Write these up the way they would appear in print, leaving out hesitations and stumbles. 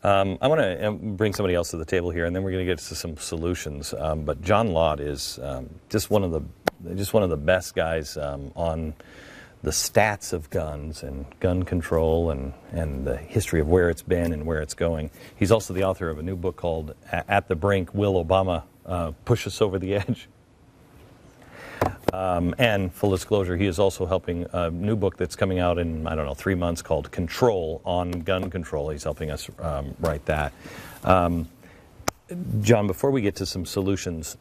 I want to bring somebody else to the table here, and then we're going to get to some solutions. But John Lott is just one of the best guys on the stats of guns and gun control and the history of where it's been and where it's going. He's also the author of a new book called At the Brink, Will Obama Push Us Over the Edge? And full disclosure, he is also helping a new book that's coming out in, 3 months called Control, on gun control. He's helping us write that. John, before we get to some solutions,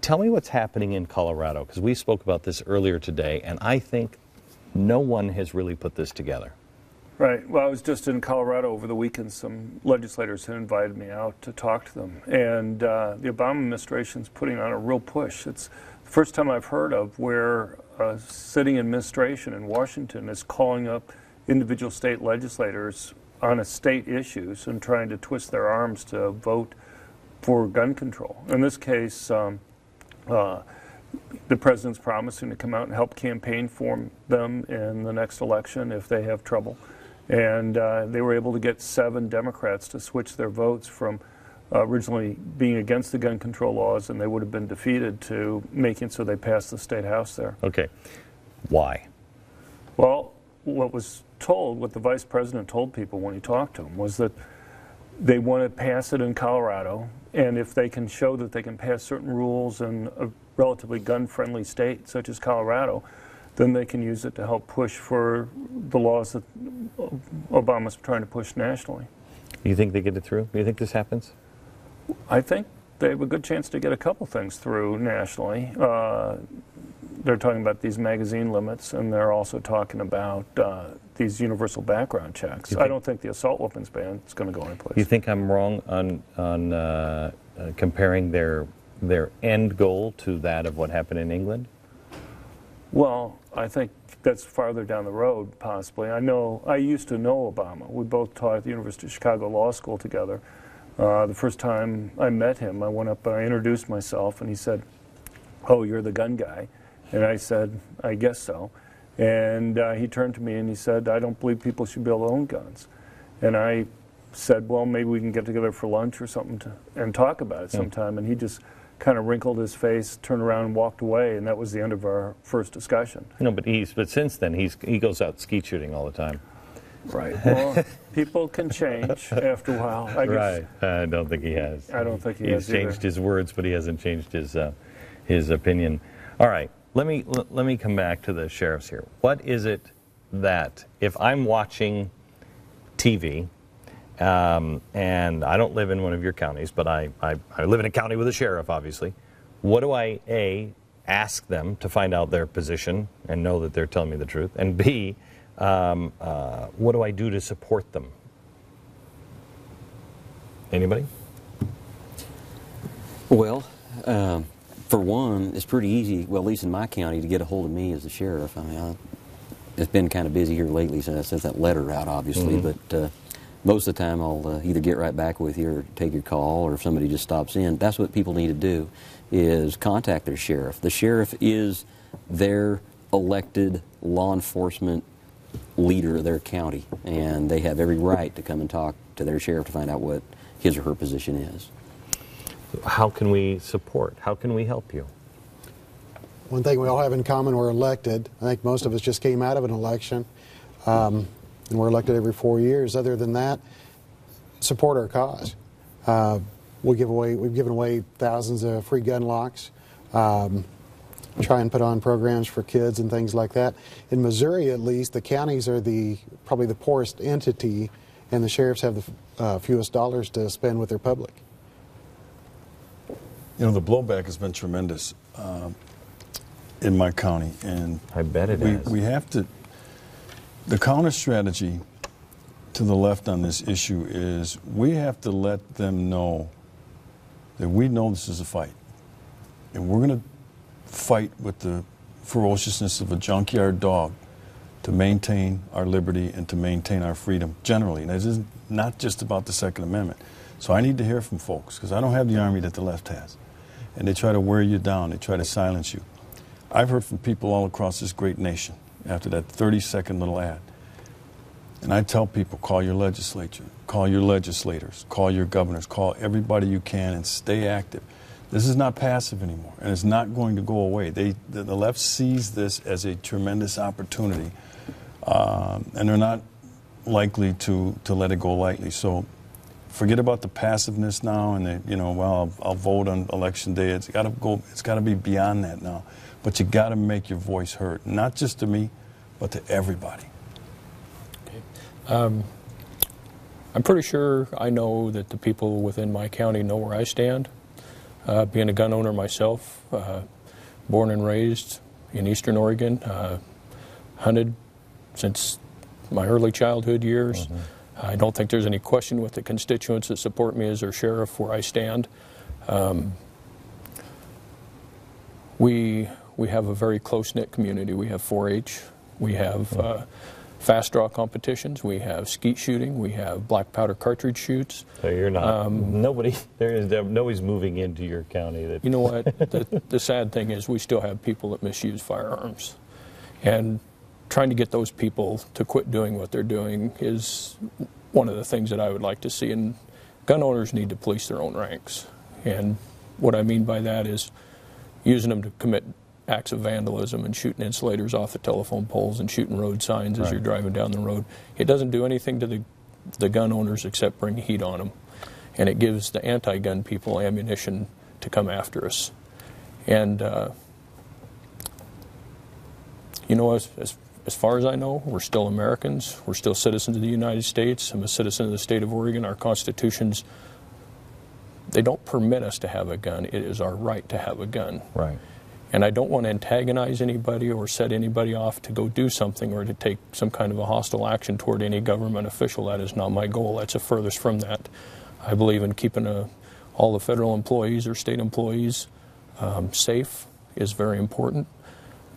tell me what's happening in Colorado, because we spoke about this earlier today, and I think no one has really put this together. Right. Well, I was just in Colorado over the weekend. Some legislators had invited me out to talk to them, and the Obama administration's putting on a real push. It's the first time I've heard of where a sitting administration in Washington is calling up individual state legislators on a state issues and trying to twist their arms to vote for gun control. In this case, the president's promising to come out and help campaign for them in the next election if they have trouble. And they were able to get 7 Democrats to switch their votes from originally being against the gun control laws, and they would have been defeated, to making so they passed the state house there. Okay. Why? Well, what the vice president told people when he talked to them was that they want to pass it in Colorado, and if they can show that they can pass certain rules in a relatively gun-friendly state such as Colorado, then they can use it to help push for the laws that Obama's trying to push nationally. You think they get it through? Do you think this happens? I think they have a good chance to get a couple things through nationally. They're talking about these magazine limits, and they're also talking about these universal background checks. I don't think the assault weapons ban is going to go anyplace. You think I'm wrong on comparing their end goal to that of what happened in England? Well, I think that's farther down the road, possibly. I used to know Obama. We both taught at the University of Chicago Law School together. The first time I met him, I went up and I introduced myself, and he said, "Oh, you're the gun guy." And I said, "I guess so." And he turned to me and he said, "I don't believe people should be able to own guns." And I said, "Well, maybe we can get together for lunch or something and talk about it sometime." And he just kind of wrinkled his face, turned around and walked away, and that was the end of our first discussion. No, but since then he goes out skeet shooting all the time. Right. Well, people can change after a while, I guess. Right. I don't think he has. I don't think he has either. He's changed his words, but he hasn't changed his opinion. All right. Let me come back to the sheriffs here. What is it that, if I'm watching TV, and I don't live in one of your counties, but I live in a county with a sheriff, obviously, what do I, A, ask them to find out their position and know that they're telling me the truth, and B, what do I do to support them? Anybody? Well, for one, it's pretty easy, well, at least in my county, to get a hold of me as the sheriff. I mean, it's been kind of busy here lately since I sent that letter out, obviously, but most of the time I'll either get right back with you or take your call, or if somebody just stops in. That's what people need to do, is contact their sheriff. The sheriff is their elected law enforcement leader of their county, and they have every right to come and talk to their sheriff to find out what his or her position is. How can we support? How can we help you? One thing we all have in common, we're elected. I think most of us just came out of an election, and we're elected every 4 years. Other than that, support our cause. We've given away thousands of free gun locks, try and put on programs for kids and things like that. In Missouri, at least, the counties are probably the poorest entity, and the sheriffs have the fewest dollars to spend with their public. You know, the blowback has been tremendous in my county, and I bet it is. We have to. The counter strategy to the left on this issue is we have to let them know that we know this is a fight, and we're going to fight with the ferociousness of a junkyard dog to maintain our liberty and to maintain our freedom generally. And this is not just about the Second Amendment. So I need to hear from folks, because I don't have the army that the left has. And they try to wear you down. They try to silence you. I've heard from people all across this great nation after that 30-second little ad. And I tell people, call your legislature, call your legislators, call your governors, call everybody you can and stay active. This is not passive anymore, and it's not going to go away. The left sees this as a tremendous opportunity, and they're not likely to let it go lightly. So forget about the passiveness now and well, I'll vote on election day. It's got to go. It's got to be beyond that now. But you got to make your voice heard, not just to me, but to everybody. I'm pretty sure I know that the people within my county know where I stand. Being a gun owner myself, born and raised in Eastern Oregon, hunted since my early childhood years. Mm-hmm. I don't think there's any question with the constituents that support me as their sheriff where I stand. We have a very close-knit community. We have 4-H. We have fast draw competitions. We have skeet shooting. We have black powder cartridge shoots. So you're not nobody's moving into your county. That you know what? The sad thing is we still have people that misuse firearms, and trying to get those people to quit doing what they're doing is one of the things that I would like to see. And gun owners need to police their own ranks. And what I mean by that is using them to commit acts of vandalism and shooting insulators off the telephone poles and shooting road signs as you're driving down the road. It doesn't do anything to the gun owners except bring heat on them. And it gives the anti-gun people ammunition to come after us. And, as far as I know, we're still Americans. We're still citizens of the United States. I'm a citizen of the state of Oregon. Our constitutions, they don't permit us to have a gun. It is our right to have a gun. Right. And I don't want to antagonize anybody or set anybody off to go do something or to take some kind of a hostile action toward any government official. That is not my goal. That's the furthest from that. I believe in keeping all the federal employees or state employees safe is very important.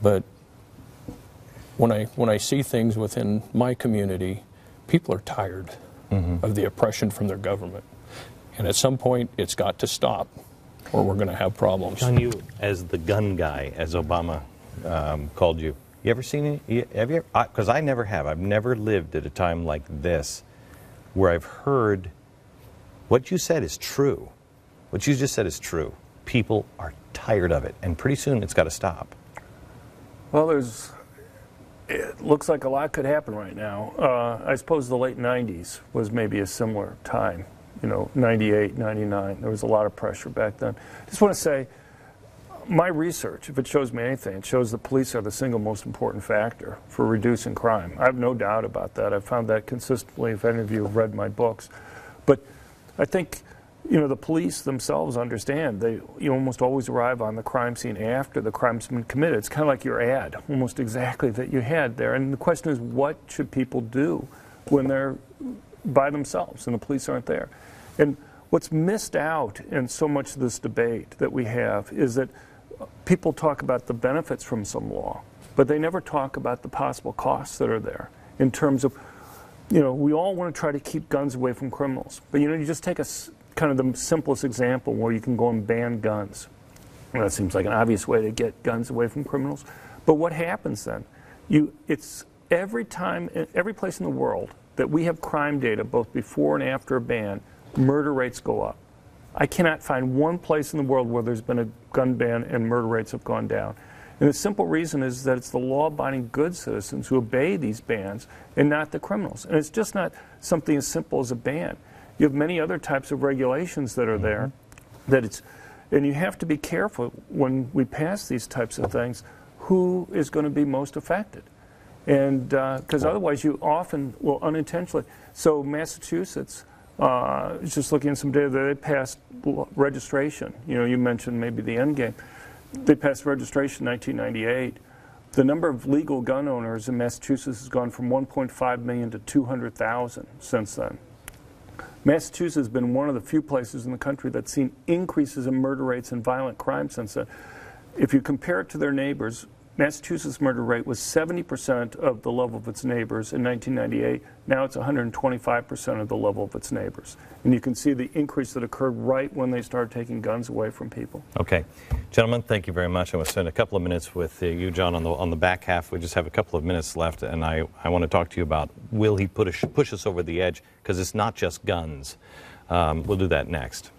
But when I see things within my community, people are tired of the oppression from their government. And at some point, it's got to stop, or we're going to have problems. John, you, as the gun guy, as Obama called you, you ever seen it? Have you? Because I never have. I've never lived at a time like this where I've heard what you said is true. What you just said is true. People are tired of it, and pretty soon it's got to stop. Well, it looks like a lot could happen right now. I suppose the late 90s was maybe a similar time. 98, 99. There was a lot of pressure back then. I just want to say, my research, if it shows me anything, it shows that police are the single most important factor for reducing crime. I have no doubt about that. I've found that consistently if any of you have read my books. But I think, the police themselves understand. You almost always arrive on the crime scene after the crime's been committed. It's kind of like your ad, almost exactly that you had there. And the question is, what should people do when they're by themselves and the police aren't there? And what's missed out in so much of this debate that we have is that people talk about the benefits from some law, but they never talk about the possible costs that are there in terms of, we all want to try to keep guns away from criminals. But, you just take kind of the simplest example where you can go and ban guns. Well, that seems like an obvious way to get guns away from criminals. But what happens then? It's every place in the world that we have crime data, both before and after a ban, murder rates go up. I cannot find one place in the world where there's been a gun ban and murder rates have gone down. And the simple reason is that it's the law-abiding good citizens who obey these bans and not the criminals. And it's just not something as simple as a ban. You have many other types of regulations that are there and you have to be careful when we pass these types of things, who is going to be most affected. And because otherwise you often will unintentionally. So Massachusetts, just looking at some data, they passed registration. You mentioned maybe the end game. They passed registration in 1998. The number of legal gun owners in Massachusetts has gone from 1.5 million to 200,000 since then. Massachusetts has been one of the few places in the country that's seen increases in murder rates and violent crime since then. If you compare it to their neighbors, Massachusetts murder rate was 70% of the level of its neighbors in 1998. Now it's 125% of the level of its neighbors. And you can see the increase that occurred right when they started taking guns away from people. Okay. Gentlemen, thank you very much. I want to spend a couple of minutes with you, John, on the back half. We just have a couple of minutes left, and I want to talk to you about, will he push us over the edge? Because it's not just guns. We'll do that next.